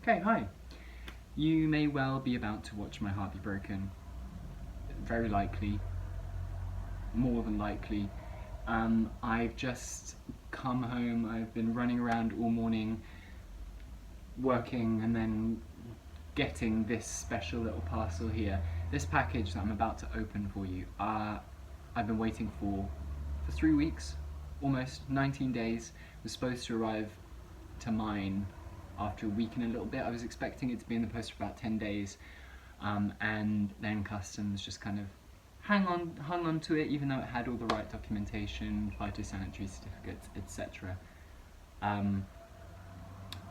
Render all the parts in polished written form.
Okay, hi. You may well be about to watch my heart be broken. Very likely, more than likely. I've just come home, I've been running around all morning, working and then getting this special little parcel here. This package that I'm about to open for you, I've been waiting for 3 weeks, almost 19 days. It was supposed to arrive to mine after a week and a little bit. I was expecting it to be in the post for about 10 days, and then customs just kind of hung on to it, even though it had all the right documentation, phytosanitary certificates, etc.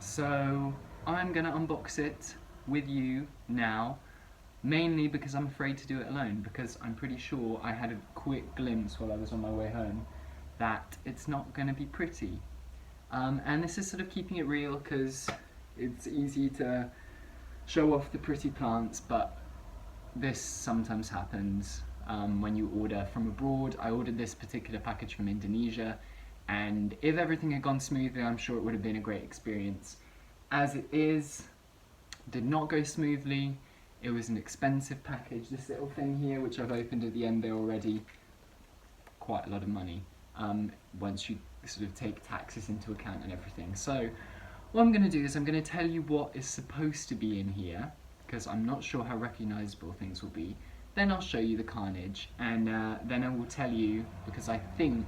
So I'm gonna unbox it with you now, mainly because I'm afraid to do it alone, because I'm pretty sure I had a quick glimpse while I was on my way home that it's not gonna be pretty. And this is sort of keeping it real, because it's easy to show off the pretty plants, but this sometimes happens when you order from abroad. I ordered this particular package from Indonesia, and if everything had gone smoothly, I'm sure it would have been a great experience. As it is, did not go smoothly. It was an expensive package. This little thing here, which I've opened at the end there already, quite a lot of money once you sort of take taxes into account and everything. So what I'm going to do is I'm going to tell you what is supposed to be in here, because I'm not sure how recognizable things will be. Then I'll show you the carnage, and then I will tell you, because I think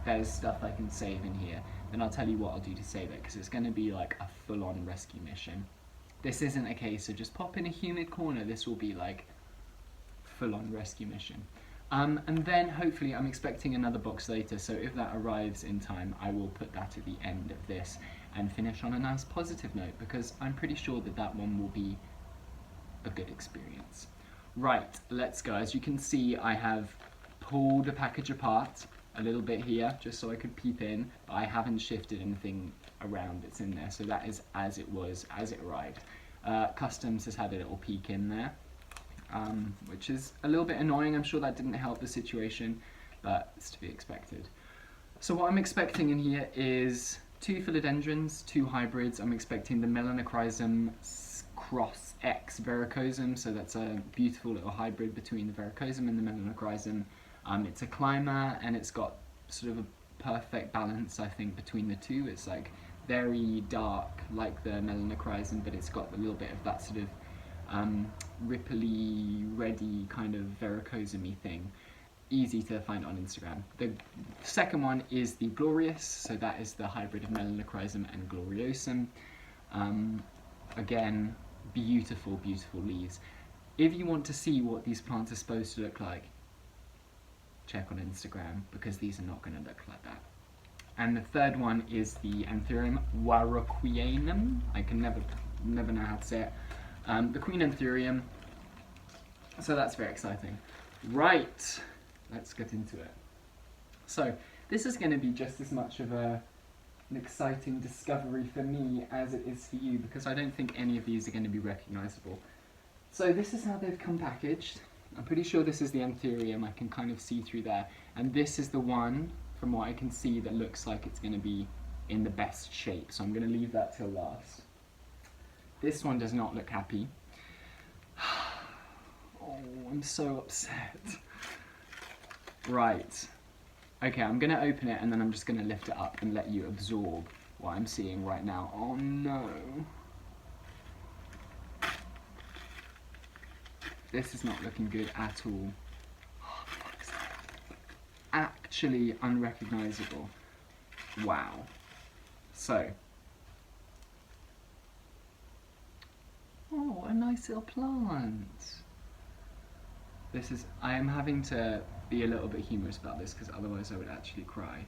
there's stuff I can save in here, then I'll tell you what I'll do to save it, because it's going to be like a full-on rescue mission. This isn't a case of just pop in a humid corner. This will be like full-on rescue mission. And then hopefully I'm expecting another box later, so if that arrives in time, I will put that at the end of this and finish on a nice positive note, because I'm pretty sure that that one will be a good experience. Right, let's go. As you can see, I have pulled the package apart a little bit here, just so I could peep in, but I haven't shifted anything around that's in there, so that is as it was, as it arrived. Customs has had a little peek in there, which is a little bit annoying. I'm sure that didn't help the situation, but it's to be expected. So what I'm expecting in here is 2 philodendrons, 2 hybrids. I'm expecting the Melanochrysum cross X verrucosum, so that's a beautiful little hybrid between the verrucosum and the Melanochrysum. It's a climber, and it's got sort of a perfect balance, I think, between the two. It's like very dark, like the Melanochrysum, but it's got a little bit of that sort of ripply, reddy kind of verrucosum-y thing. Easy to find on Instagram. The second one is the Glorious, so that is the hybrid of Melanochrysum and Gloriosum. Again, beautiful, beautiful leaves. If you want to see what these plants are supposed to look like, check on Instagram, because these are not going to look like that. And the third one is the Imperium warocquianum. I can never know how to say it. The Queen Imperium. So that's very exciting. Right, let's get into it. So this is going to be just as much of an exciting discovery for me as it is for you, because I don't think any of these are going to be recognizable. So this is how they've come packaged. I'm pretty sure this is the Imperium. I can kind of see through there. And this is the one, from what I can see, that looks like it's going to be in the best shape. So I'm going to leave that till last. This one does not look happy. Oh, I'm so upset. Right. Okay, I'm going to open it, and then I'm just going to lift it up and let you absorb what I'm seeing right now. Oh no. This is not looking good at all. Oh, fuck's sake. Actually unrecognizable. Wow. So. Oh, a nice little plant. This is, I am having to be a little bit humorous about this, because otherwise I would actually cry.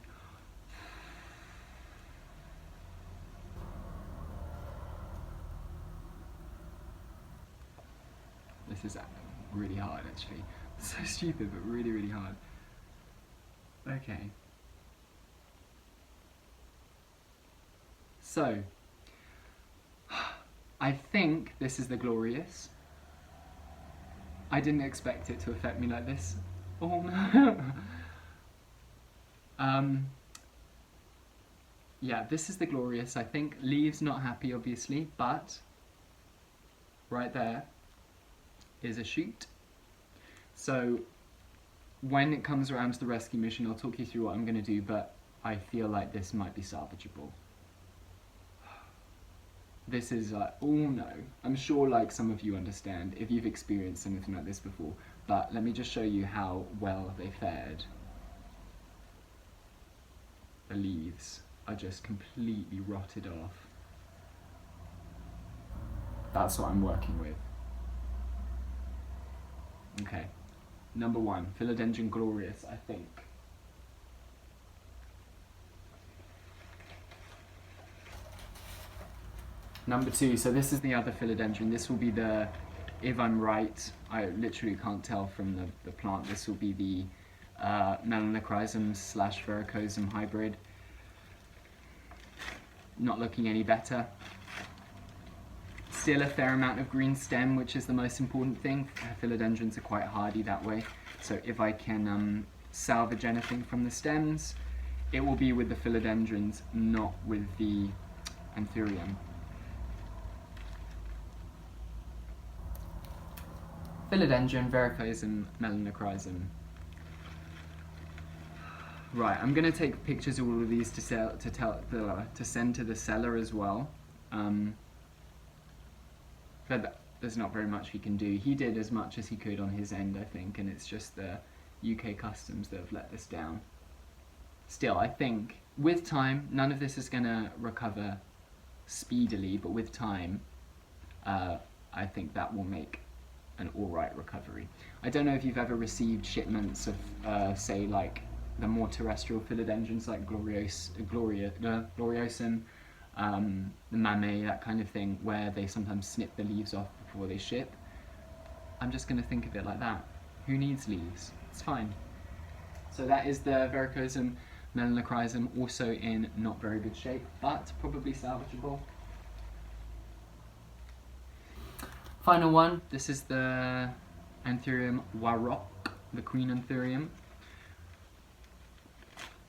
This is really hard, actually. It's so stupid, but really, really hard. Okay. So, I think this is the Glorious. I didn't expect it to affect me like this. Oh no! Yeah, this is the Glorious, I think. Leaves not happy, obviously, but right there is a shoot. So when it comes around to the rescue mission, I'll talk you through what I'm going to do, but I feel like this might be salvageable. This is like, oh no. I'm sure like some of you understand if you've experienced something like this before, but let me just show you how well they fared. The leaves are just completely rotted off. That's what I'm working with. Okay, number 1, Philodendron glorious, I think. Number 2, so this is the other Philodendron. This will be the, if I'm right, I literally can't tell from the plant, this will be the melanochrysum / verrucosum hybrid. Not looking any better. Still a fair amount of green stem, which is the most important thing. Philodendrons are quite hardy that way, so if I can salvage anything from the stems, it will be with the philodendrons, not with the anthurium. Philodendron, verrucosum, melanochrysum. Right, I'm going to take pictures of all of these to send to the seller as well. But there's not very much he can do. He did as much as he could on his end, I think, and it's just the UK customs that have let this down. Still, I think with time, none of this is going to recover speedily, but with time, I think that will make an alright recovery. I don't know if you've ever received shipments of, say, like the more terrestrial philodendrons like gloriosum, the mame, that kind of thing, where they sometimes snip the leaves off before they ship. I'm just going to think of it like that. Who needs leaves? It's fine. So that is the verrucosum melanochrysum, also in not very good shape, but probably salvageable. Final one, this is the Anthurium warrock, the queen Anthurium.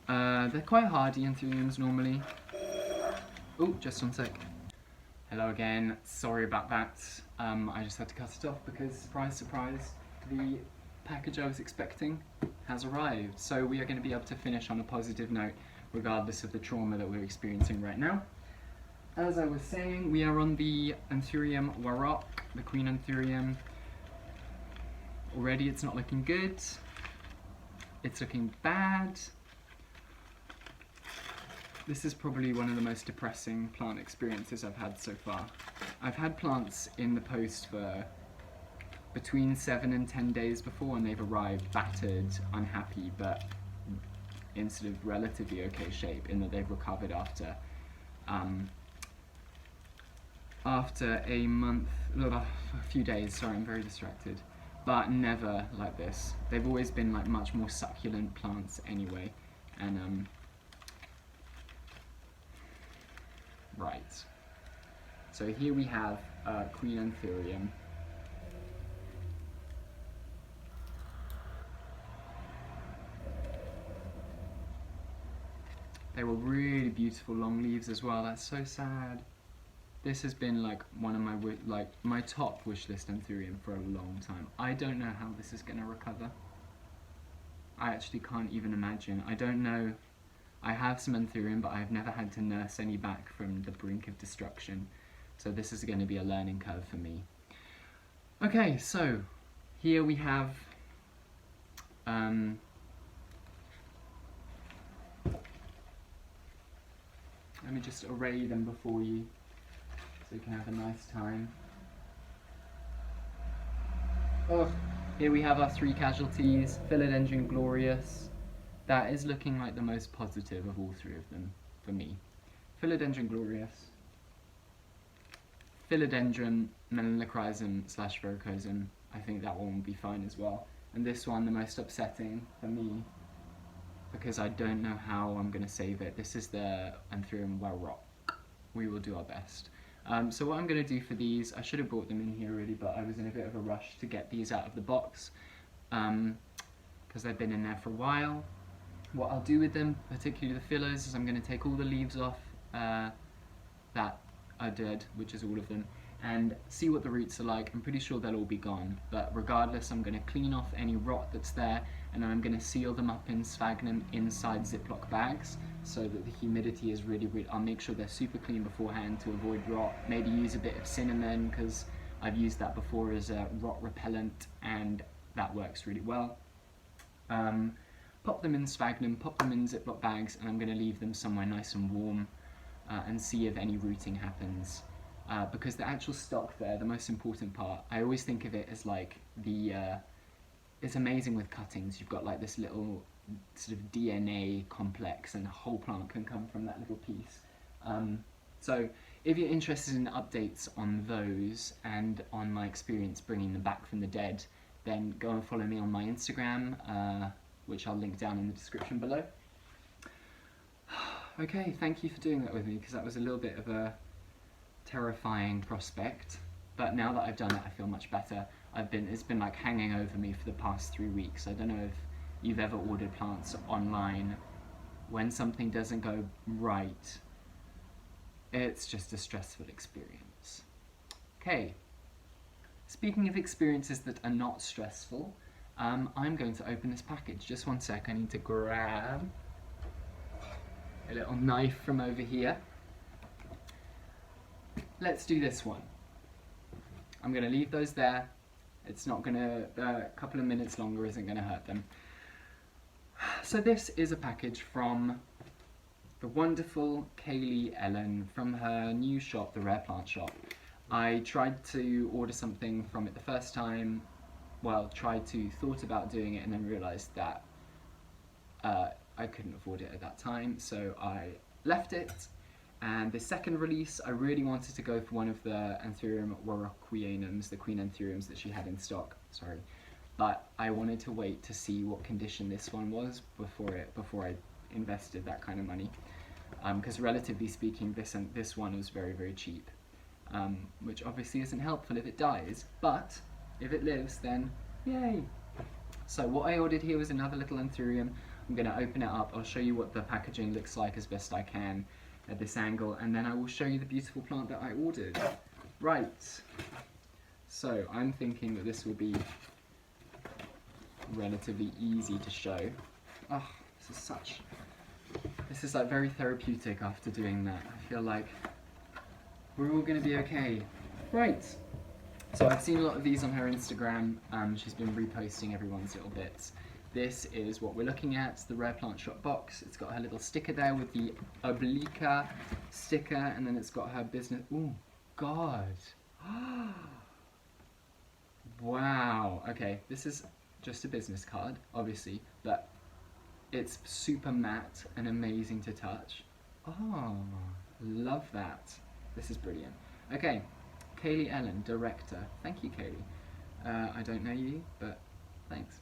They're quite hardy Anthuriums normally. Oh, just one sec. Hello again, sorry about that. I just had to cut it off because, surprise, surprise, the package I was expecting has arrived. So we are going to be able to finish on a positive note, regardless of the trauma that we're experiencing right now. As I was saying, we are on the Anthurium warrock, the queen Anthurium. Already it's not looking good. It's looking bad. This is probably one of the most depressing plant experiences I've had so far. I've had plants in the post for between 7 and 10 days before, and they've arrived battered, unhappy, but in sort of relatively okay shape, in that they've recovered after a month, a few days, sorry, I'm very distracted, but never like this. They've always been like much more succulent plants anyway, and right. So here we have Queen Imperium. They were really beautiful long leaves as well. That's so sad. This has been like one of my top wish list Anthurium for a long time. I don't know how this is going to recover. I actually can't even imagine. I don't know. I have some Anthurium, but I've never had to nurse any back from the brink of destruction. So this is going to be a learning curve for me. Okay, so here we have let me just array them before you so you can have a nice time. Oh, here we have our 3 casualties. Philodendron glorious. That is looking like the most positive of all 3 of them for me. Philodendron glorious. Philodendron melanochrysum / verrucosum. I think that one will be fine as well. And this one, the most upsetting for me, because I don't know how I'm going to save it. This is the Anthurium warrock. We will do our best. So what I'm going to do for these, I should have brought them in here really, but I was in a bit of a rush to get these out of the box because they've been in there for a while. What I'll do with them, particularly the fillers, is I'm going to take all the leaves off that are dead, which is all of them, and see what the roots are like. I'm pretty sure they'll all be gone, but regardless, I'm going to clean off any rot that's there, and then I'm going to seal them up in sphagnum inside Ziploc bags so that the humidity is really, I'll make sure they're super clean beforehand to avoid rot. Maybe use a bit of cinnamon, because I've used that before as a rot repellent, and that works really well. Pop them in sphagnum, pop them in Ziploc bags, and I'm going to leave them somewhere nice and warm and see if any rooting happens. Because the actual stock there, the most important part, I always think of it as like it's amazing with cuttings. You've got like this little sort of DNA complex, and the whole plant can come from that little piece. So if you're interested in updates on those and on my experience bringing them back from the dead, then go and follow me on my Instagram, which I'll link down in the description below. Okay, thank you for doing that with me, because that was a little bit of a terrifying prospect, but now that I've done it, I feel much better. It's been like hanging over me for the past 3 weeks. I don't know if you've ever ordered plants online. When something doesn't go right, it's just a stressful experience. Okay, speaking of experiences that are not stressful, I'm going to open this package. Just one sec, I need to grab a little knife from over here. Let's do this one. I'm going to leave those there. It's not going to, a couple of minutes longer isn't going to hurt them. So this is a package from the wonderful Kaylee Ellen from her new shop, the Rare Plant Shop. I tried to order something from it the first time, thought about doing it, and then realised that I couldn't afford it at that time, so I left it. And the second release, I really wanted to go for one of the Anthurium warocqueanums, the Queen Anthuriums that she had in stock, but I wanted to wait to see what condition this one was before I invested that kind of money, because relatively speaking, this one was very cheap, which obviously isn't helpful if it dies, but if it lives, then yay. So what I ordered here was another little Anthurium. I'm going to open it up. I'll show you what the packaging looks like as best I can at this angle, and then I will show you the beautiful plant that I ordered. Right, so I'm thinking that this will be relatively easy to show. Oh, this is like very therapeutic after doing that. I feel like we're all going to be okay. Right, so I've seen a lot of these on her Instagram. She's been reposting everyone's little bits. This is what we're looking at, the Rare Plant Shop box. It's got her little sticker there with the oblique sticker, and then it's got her business. Oh, God. Wow. Okay, this is just a business card, obviously, but it's super matte and amazing to touch. Oh, love that. This is brilliant. Okay, Kaylee Ellen, director. Thank you, Kaylee. I don't know you, but thanks.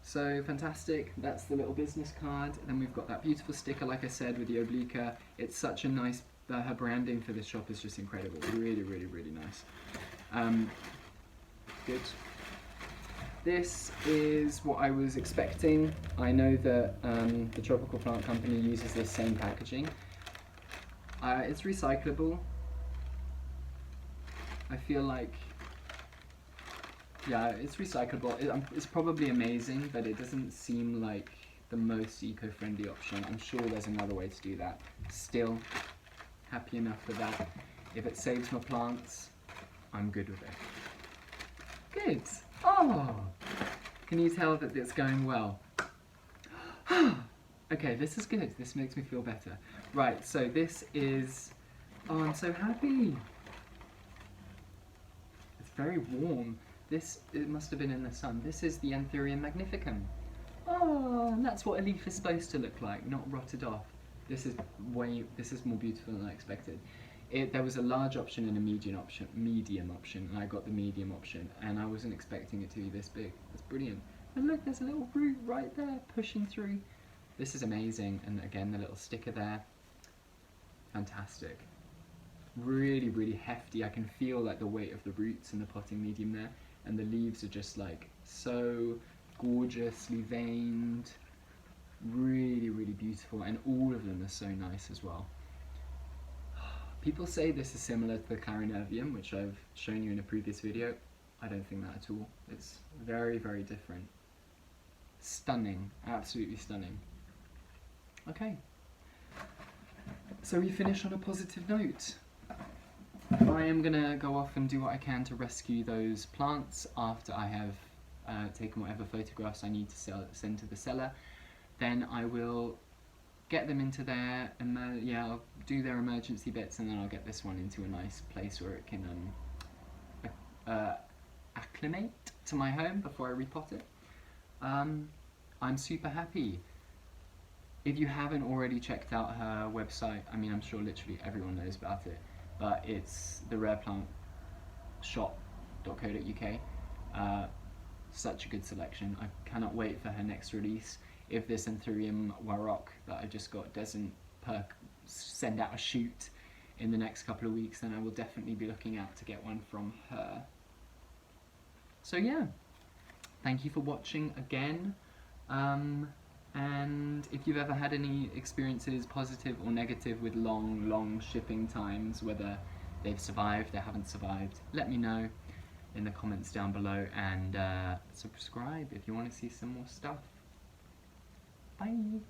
So fantastic, that's the little business card. Then we've got that beautiful sticker, like I said, with the oblique. It's such a nice, her branding for this shop is just incredible. Really nice. Good. This is what I was expecting. I know that the Tropical Plant Company uses this same packaging. It's recyclable. I feel like, yeah, it's recyclable. It's probably amazing, but it doesn't seem like the most eco-friendly option. I'm sure there's another way to do that. Still, happy enough with that. If it saves my plants, I'm good with it. Good. Oh, can you tell that it's going well? Okay, this is good. This makes me feel better. Right, so this is, oh, I'm so happy. It's very warm. It must have been in the sun. This is the Anthurium magnificum. Oh, and that's what a leaf is supposed to look like, not rotted off. This is more beautiful than I expected. There was a large option and a medium option, and I got the medium option, and I wasn't expecting it to be this big. It's brilliant. And look, there's a little root right there pushing through. This is amazing, and again, the little sticker there. Fantastic. Really hefty. I can feel like the weight of the roots in the potting medium there, and the leaves are just like so gorgeously veined. Really beautiful, and all of them are so nice as well. People say this is similar to the Clarinervium, which I've shown you in a previous video. I don't think that at all. It's very, very different. Stunning, absolutely stunning. Okay, so we finish on a positive note. I am gonna go off and do what I can to rescue those plants after I have taken whatever photographs I need to send to the seller. Then I will get them into their, I'll do their emergency bits, and then I'll get this one into a nice place where it can acclimate to my home before I repot it. I'm super happy. If you haven't already checked out her website, I mean, I'm sure literally everyone knows about it, but it's the rareplantshop.co.uk. Such a good selection. I cannot wait for her next release. If this Imperium Warrock that I just got doesn't send out a shoot in the next couple of weeks, then I will definitely be looking out to get one from her. So yeah, thank you for watching again. And if you've ever had any experiences, positive or negative, with long shipping times, whether they've survived, they haven't survived, let me know in the comments down below, and subscribe if you want to see some more stuff. Bye!